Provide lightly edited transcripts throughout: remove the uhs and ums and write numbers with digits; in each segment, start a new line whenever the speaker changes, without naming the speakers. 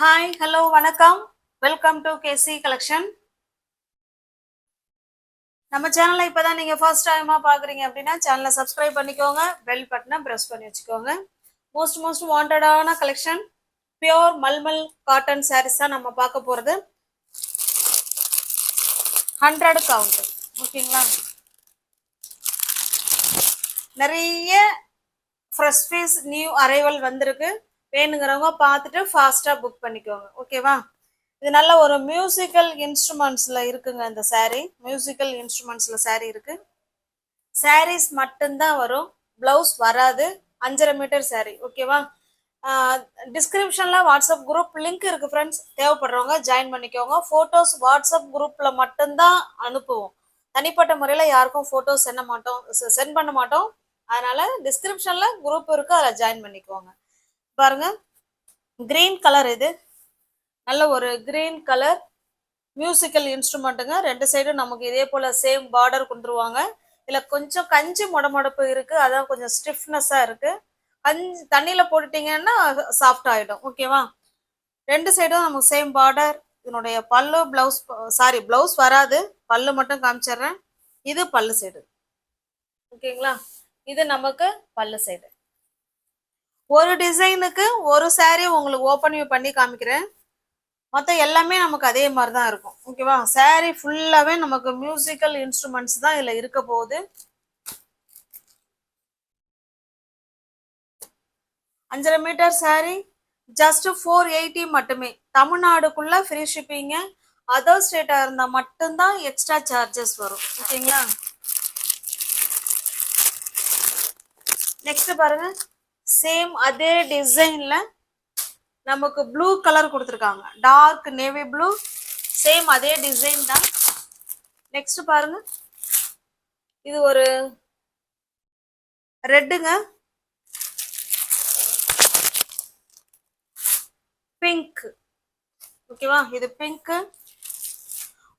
Hi hello வணக்கம். Welcome to KC collection. நம்ம சேனலை இப்பதான் நீங்க ஃபர்ஸ்ட் டைமா பாக்குறீங்க அப்படின்னா சேனலை சப்ஸ்கிரைப் பண்ணிக்கோங்க, பெல் பட்டனை பிரஸ் பண்ணி வச்சுக்கோங்க. மோஸ்ட் வாண்டடான collection pure mulmul cotton sarees தான் நம்ம பார்க்க போறது. 100 கவுண்ட். ஓகேங்களா? நிறைய ஃப்ரெஷ் பீஸ் நியூ அரைவல் வந்திருக்கு. வேணுங்கிறவங்க பார்த்துட்டு ஃபாஸ்டா புக் பண்ணிக்கோங்க. ஓகேவா? இது நல்ல ஒரு மியூசிக்கல் இன்ஸ்ட்ருமெண்ட்ஸ்ல இருக்குங்க. இந்த saree மியூசிக்கல் இன்ஸ்ட்ருமெண்ட்ஸ்ல saree இருக்கு. சாரீஸ் மட்டும்தான் வரும், பிளவுஸ் வராது. 5.5 மீட்டர் saree. ஓகேவா? டிஸ்கிரிப்ஷன்ல வாட்ஸ்அப் குரூப் லிங்க் இருக்கு ஃப்ரெண்ட்ஸ். தேவைப்படுறவங்க ஜாயின் பண்ணிக்கோங்க. போட்டோஸ் வாட்ஸ்அப் குரூப்ல மட்டும்தான் அனுப்புவோம். தனிப்பட்ட முறையில யாருக்கும் போட்டோஸ் சென்ட் பண்ண மாட்டோம். அதனால டிஸ்கிரிப்ஷன்ல குரூப் இருக்கு, அதில் ஜாயின் பண்ணிக்கோங்க. பாருங்க, கிரீன் கலர். இது நல்ல ஒரு கிரீன் கலர் மியூசிக்கல் இன்ஸ்ட்ருமெண்ட்டுங்க. ரெண்டு சைடும் நமக்கு இதே போல சேம் பார்டர் கொண்டுருவாங்க. இதுல கொஞ்சம் கஞ்சி முடமுடப்பு இருக்கு, அதான் கொஞ்சம் ஸ்டிஃப்னஸா இருக்கு. தண்ணியில போட்டுட்டீங்கன்னா சாஃப்ட் ஆயிடும். ஓகேவா? ரெண்டு சைடும் நமக்கு சேம் பார்டர். இதனுடைய பல்லு பிளவுஸ், பிளவுஸ் வராது, பல்லு மட்டும் காமிச்சிடுறேன். இது பல்லு சைடு. ஓகேங்களா? இது நமக்கு பல்லு சைடு. ஒரு டிசைனுக்கு ஒரு saree உங்களுக்கு ஓப்பன் பண்ணி காமிக்கிறேன். மற்ற எல்லாமே நமக்கு அதே மாதிரி தான் இருக்கும். ஓகேவா? saree ஃபுல்லாவே நமக்கு மியூசிக்கல் இன்ஸ்ட்ருமெண்ட்ஸ் தான் இதுல இருக்க போகுது. 5.5 மீட்டர் saree ஜஸ்ட் 480 மட்டுமே. தமிழ்நாடுக்குள்ள ஃப்ரீ ஷிப்பிங்க. அதர் ஸ்டேட்டா இருந்தா மட்டும்தான் எக்ஸ்ட்ரா சார்ஜஸ் வரும். ஓகேங்களா? நெக்ஸ்ட் பாருங்க, சேம் அதே டிசைன்ல நமக்கு ப்ளூ கலர் கொடுத்துருக்காங்க, டார்க் நேவி ப்ளூ. சேம் அதே டிசைன் தான். நெக்ஸ்ட் பாருங்க, இது ஒரு ரெட்டுங்க, பிங்க். ஓகேவா? இது பிங்க்.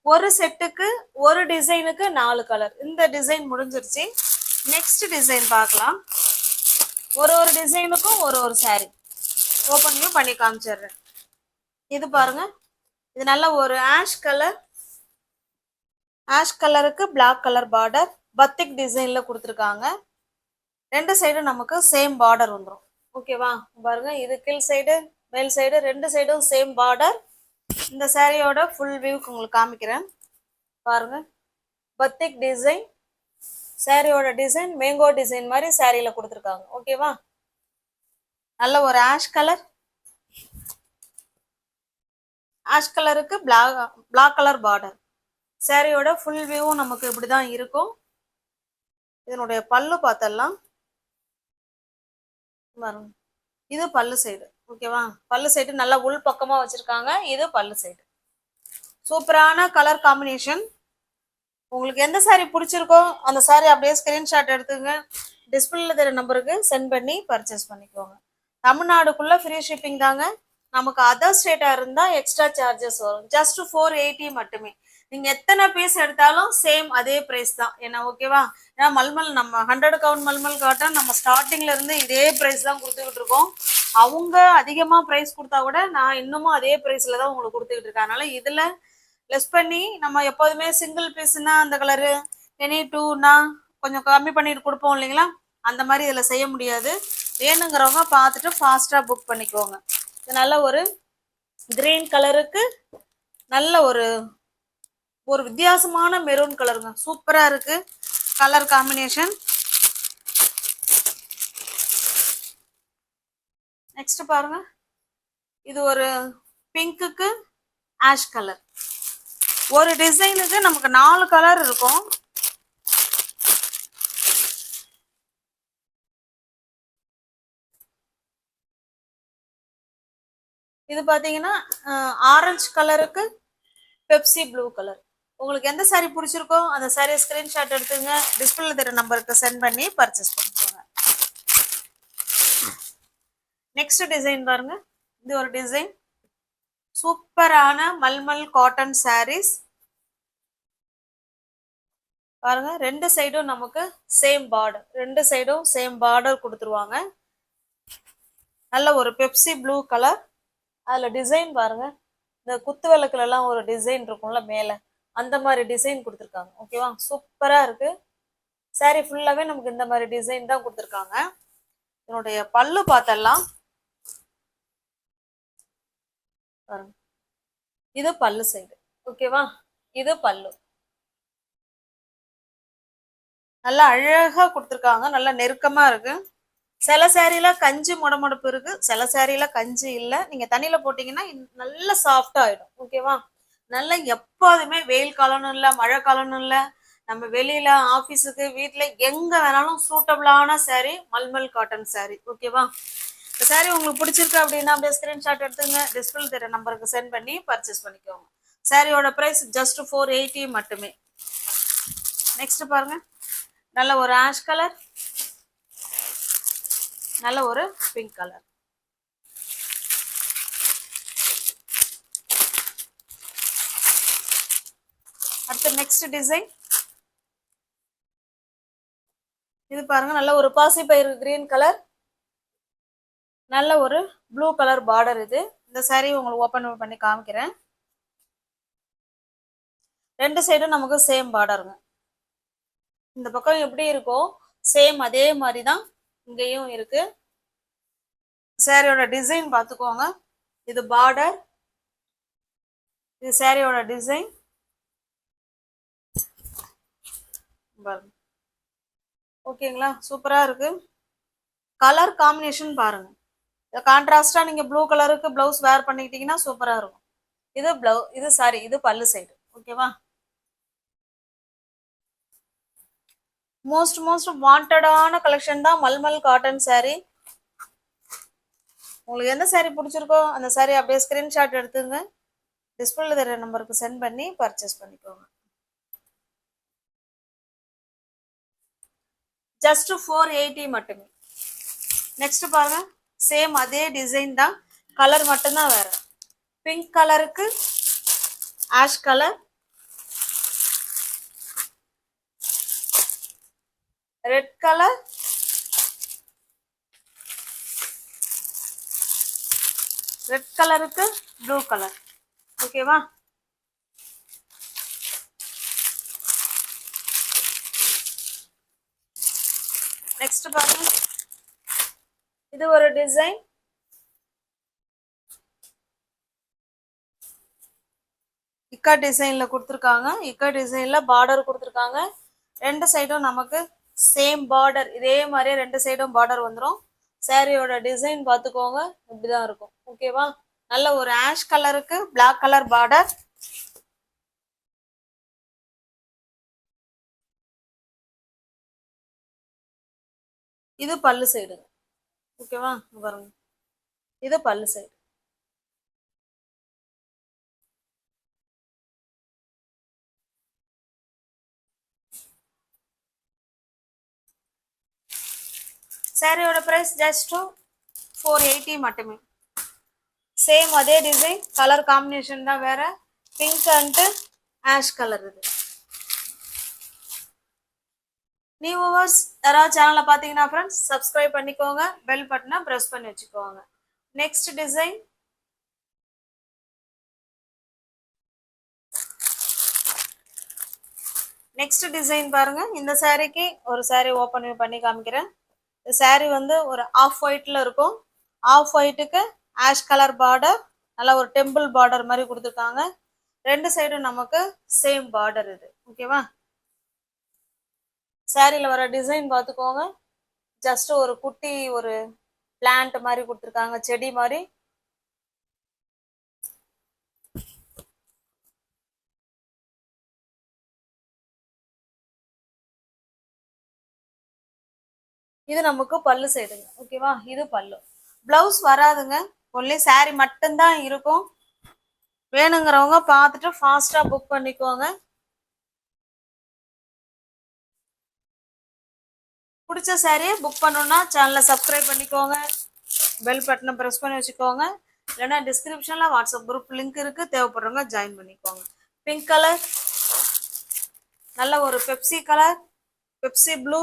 ஒரு செட்டுக்கு ஒரு டிசைனுக்கு 4 கலர். இந்த டிசைன் முடிஞ்சிருச்சு. நெக்ஸ்ட் டிசைன் பார்க்கலாம். ஒரு டிசைனுக்கும் ஒரு saree ஓப்பன் பண்ணி காமிச்சிடுறேன். இது பாருங்க, இது நல்ல ஒரு ஆஷ் கலர். ஆஷ் கலருக்கு பிளாக் கலர் பார்டர் பத்திக் டிசைன்ல கொடுத்துருக்காங்க. ரெண்டு சைடும் நமக்கு சேம் பார்டர் வந்துடும். ஓகேவா? பாருங்க, இது கீழ் சைடு மேல் சைடு ரெண்டு சைடும் சேம் பார்டர். இந்த சாரியோட ஃபுல் வியூக்கு உங்களுக்கு காமிக்கிறேன். பாருங்க, பத்திக் டிசைன். சாரியோட டிசைன் மேங்கோ டிசைன் மாதிரி சாரியில கொடுத்துருக்காங்க. ஓகேவா? நல்ல ஒரு ஆஷ் கலர். ஆஷ் கலருக்கு பிளாக் கலர் பார்டர். சாரியோட ஃபுல் வியூவும் நமக்கு இப்படிதான் இருக்கும். இதனுடைய பல்லு பார்த்தலாம். இது பல்லு சைடு. ஓகேவா? பல்லு சைடு நல்லா உள் பக்கமா வச்சிருக்காங்க. இது பல்லு சைடு. சூப்பரான கலர் காம்பினேஷன். உங்களுக்கு எந்த saree பிடிச்சிருக்கோ அந்த saree அப்படியே ஸ்கிரீன்ஷாட் எடுத்துங்க, டிஸ்பிளேல தெரிய நம்பருக்கு சென்ட் பண்ணி பர்ச்சேஸ் பண்ணிக்கோங்க. தமிழ்நாடுக்குள்ள ஃப்ரீ ஷிப்பிங் தாங்க. நமக்கு அதர் ஸ்டேட்டா இருந்தா எக்ஸ்ட்ரா சார்ஜஸ் வரும். ஜஸ்ட் 480 மட்டுமே. நீங்க எத்தனை பீஸ் எடுத்தாலும் சேம் அதே பிரைஸ் தான். ஏன்னா ஓகேவா? ஏன்னா மல்மல் நம்ம 100 கவுண்ட் மல்மல் காட்டன் நம்ம ஸ்டார்டிங்ல இருந்து இதே பிரைஸ் தான் கொடுத்துக்கிட்டு இருக்கோம். அவங்க அதிகமா பிரைஸ் கொடுத்தா கூட நான் இன்னமும் அதே பிரைஸ்ல தான் உங்களுக்கு கொடுத்துக்கிட்டு இருக்கேன். அதனால இதுல லெஸ் பண்ணி நம்ம எப்போதுமே சிங்கிள் பீஸ்னா அந்த கலரு, எனி டூனா கொஞ்சம் கம்மி பண்ணிட்டு கொடுப்போம் இல்லைங்களா? அந்த மாதிரி இதில் செய்ய முடியாது. வேணுங்கிறவங்க பார்த்துட்டு ஃபாஸ்ட்டாக புக் பண்ணிக்கோங்க. இது நல்ல ஒரு கிரீன் கலருக்கு நல்ல ஒரு வித்தியாசமான மெரூன் கலருங்க. சூப்பராக இருக்கு கலர் காம்பினேஷன். நெக்ஸ்ட் பாருங்க, இது ஒரு பிங்க்குக்கு ஆஷ் கலர். ஒரு டிசைனுக்கு நமக்கு 4 கலர் இருக்கும். இது பாத்தீங்கன்னா ஆரஞ்சு கலருக்கு பெப்சி ப்ளூ கலர். உங்களுக்கு எந்த saree பிடிச்சிருக்கோ அந்த saree ஸ்கிரீன்ஷாட் எடுத்துங்க, டிஸ்பிளேல தெரிய நம்பருக்கு சென்ட் பண்ணி பர்ச்சேஸ் பண்ணிக்கோங்க. நெக்ஸ்ட் டிசைன் பாருங்க, இது ஒரு டிசைன். சூப்பரான மல்மல் காட்டன் sarees. பாருங்க, ரெண்டு சைடும் நமக்கு சேம் பார்டர். ரெண்டு சைடும் சேம் பார்டர் கொடுத்துருவாங்க. நல்ல ஒரு பெப்சி ப்ளூ கலர். அதுல டிசைன் பாருங்க, இந்த குத்து விளக்குல எல்லாம் ஒரு டிசைன் இருக்கும்ல மேல, அந்த மாதிரி டிசைன் கொடுத்துருக்காங்க. ஓகேவா, சூப்பரா இருக்கு. saree ஃபுல்லாவே நமக்கு இந்த மாதிரி டிசைன் தான் கொடுத்துருக்காங்க. இதனுடைய பல்லு பார்த்தலாம் பாருங்க, இது பல்லு சைடு. ஓகேவா, இது பல்லு நல்லா அழகா கொடுத்துருக்காங்க, நல்லா நெருக்கமா இருக்கு. சில சேரீல கஞ்சி முடமுடப்பு இருக்கு, சில சேரீல கஞ்சி இல்லை. நீங்க தண்ணியில போட்டீங்கன்னா நல்ல சாஃப்டா ஆயிடும். ஓகேவா, நல்லா எப்போதுமே வெயில் காலம்னு இல்லை, மழை காலம்னு இல்லை, நம்ம வெளியில ஆபீஸுக்கு வீட்டுல எங்க வேணாலும் சூட்டபிளான saree மல்மல் காட்டன் saree. ஓகேவா, இந்த saree உங்களுக்கு பிடிச்சிருக்கு அப்படின்னா அப்படியே ஸ்கிரீன்ஷாட் எடுத்துங்க, டிஸ்பிளே தெரிய நம்பருக்கு சென்ட் பண்ணி பர்ச்சேஸ் பண்ணிக்கோங்க. சாரியோட பிரைஸ் ஜஸ்ட் 480 மட்டுமே. நெக்ஸ்ட் பாருங்க, நல்ல ஒரு ஆஷ் கலர், நல்ல ஒரு பிங்க் கலர். அடுத்து நெக்ஸ்ட் டிசைன் இது பாருங்க, நல்ல ஒரு பாசிப்பயிறு கிரீன் கலர், நல்ல ஒரு ப்ளூ கலர் பார்டர். இது இந்த saree உங்களுக்கு ஓபன் பண்ணி காமிக்கிறேன். ரெண்டு சைடும் நமக்கு சேம் பார்டருங்க. இந்த பக்கம் எப்படி இருக்கோ சேம் அதே மாதிரி தான் இங்கேயும் இருக்கு. சாரியோட டிசைன் பார்த்துக்கோங்க, இது பார்டர், இது சாரியோட டிசைன். ஓகேங்களா, சூப்பரா இருக்கு. கலர் காம்பினேஷன் பாருங்க, கான்ட்ராஸ்டா நீங்க ப்ளூ கலருக்கு பிளவுஸ் வேர் பண்ணிக்கிட்டீங்கன்னா சூப்பரா இருக்கும். இது சாரி, இது பல்லு சைடு. ஓகேவா, மோஸ்ட் வாண்டடான கலெக்ஷன் தான் மல்மல் காட்டன் saree. உங்களுக்கு எந்த saree பிடிச்சிருக்கோ அந்த saree அப்படியே ஸ்கிரீன்ஷாட் எடுத்துங்க, டிஸ்பிளேல தெரிய நம்பருக்கு சென்ட் பண்ணி பர்ச்சேஸ் பண்ணிக்கோங்க. ஜஸ்ட் 480 மட்டுமே. நெக்ஸ்ட் பாருங்க, சேம் அதே டிசைன் தான், கலர் மட்டும்தான் வேற. பிங்க் கலருக்கு ash colour, red colour, red கலருக்கு ப்ளூ கலர். ஓகேவா, நெக்ஸ்ட் பாருங்க, இது ஒரு டிசைன். இக்கா டிசைன்ல கொடுத்துருக்காங்க, இக்கா டிசைன்ல பார்டர் கொடுத்துருக்காங்க. ரெண்டு சைடும் நமக்கு சேம் பார்டர், இதே மாதிரியே ரெண்டு சைடும் பார்டர் வந்துடும். சாரியோட டிசைன் பார்த்துக்கோங்க, இப்படிதான் இருக்கும். ஓகேவா, நல்ல ஒரு ஆஷ் கலருக்கு பிளாக் கலர் பார்டர். இது பல்லு சைடு. ஓகேவா, பாருங்க, இது பல்லு சைடு. சாரியோட பிரைஸ் ஜஸ்ட் 480 மட்டுமே. சேம் அதே டிசைன், கலர் காம்பினேஷன் தான் வேற, பிங்க் அண்ட் ஆஷ் கலர். இது நியூ வியூவர்ஸ் யாராவது சேனலை பார்த்தீங்கன்னா ஃப்ரெண்ட்ஸ் சப்ஸ்கிரைப் பண்ணிக்கோங்க, பெல் பட்டனை ப்ரெஸ் பண்ணி வச்சுக்கோங்க. நெக்ஸ்ட் டிசைன், நெக்ஸ்ட் டிசைன் பாருங்க. இந்த சாரீக்கு ஒரு saree ஓப்பன் பண்ணி காமிக்கிறேன். இந்த saree வந்து ஒரு ஆஃப் ஒயிட்ல இருக்கும், ஆஃப் ஒயிட்டுக்கு ஆஷ் கலர் பார்டர், நல்லா ஒரு டெம்பிள் பார்டர் மாதிரி கொடுத்துருக்காங்க. ரெண்டு சைடும் நமக்கு சேம் பார்டர். இது ஓகேவா, சாரியில வர டிசைன் பார்த்துக்கோங்க, ஜஸ்ட் ஒரு குட்டி ஒரு பிளான்ட் மாதிரி கொடுத்துருக்காங்க, செடி மாதிரி. இது நமக்கு பல்லு சைடுங்க. ஓகேவா, இது பல்லு. பிளவுஸ் வராதுங்க, ஒன்லி saree மட்டும்தான் இருக்கும். வேணுங்கிறவங்க பார்த்துட்டு ஃபாஸ்டா புக் பண்ணிக்கோங்க. பிடிச்ச சாரியை புக் பண்ணணும்னா சேனலை சப்ஸ்கிரைப் பண்ணிக்கோங்க, பெல் பட்டனை ப்ரெஸ் பண்ணி வச்சுக்கோங்க. இல்லைன்னா டிஸ்கிரிப்ஷன்ல வாட்ஸ்அப் குரூப் லிங்க் இருக்கு, தேவைப்படுறவங்க ஜாயின் பண்ணிக்கோங்க. பிங்க் கலர், நல்ல ஒரு பெப்சி கலர், பெப்சி ப்ளூ,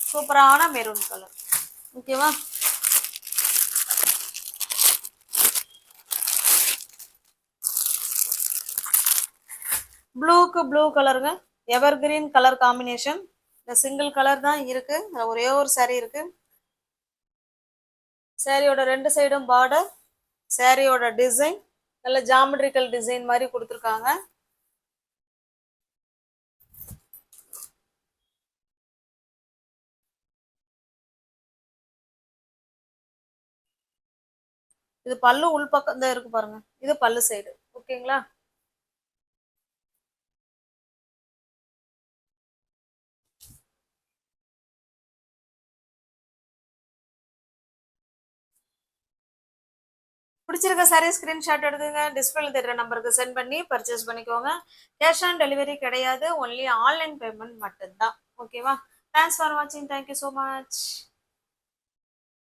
சூப்பரான மெரூன் கலர். ஓகேவா, ப்ளூக்கு ப்ளூ கலருங்க, எவர் கிரீன் கலர் காம்பினேஷன். இந்த சிங்கிள் கலர் தான் இருக்கு, அதுல ஒரே ஒரு saree இருக்கு. சாரியோட ரெண்டு சைடும் பார்டர், சாரியோட டிசைன் நல்ல ஜாமெட்ரிக்கல் டிசைன் மாதிரி கொடுத்துருக்காங்க. இது பல்லு உள் பக்கம் தான் இருக்கு பாருங்க, இது பல்லு சைடு. ஓகேங்களா? பிடிச்சிருக்க சாரி ஸ்கிரீன்ஷாட் எடுத்துங்க, டிஸ்பிளேல தெரியுற நம்பருக்கு சென்ட் பண்ணி பர்ச்சேஸ் பண்ணிக்கோங்க. கேஷ் ஆன் டெலிவரி கிடையாது, ஒன்லி ஆன்லைன் பேமெண்ட் மட்டும்தான். ஓகேவா? தேங்க்ஸ் ஃபார் வாட்சிங், தேங்க்யூ ஸோ மச்.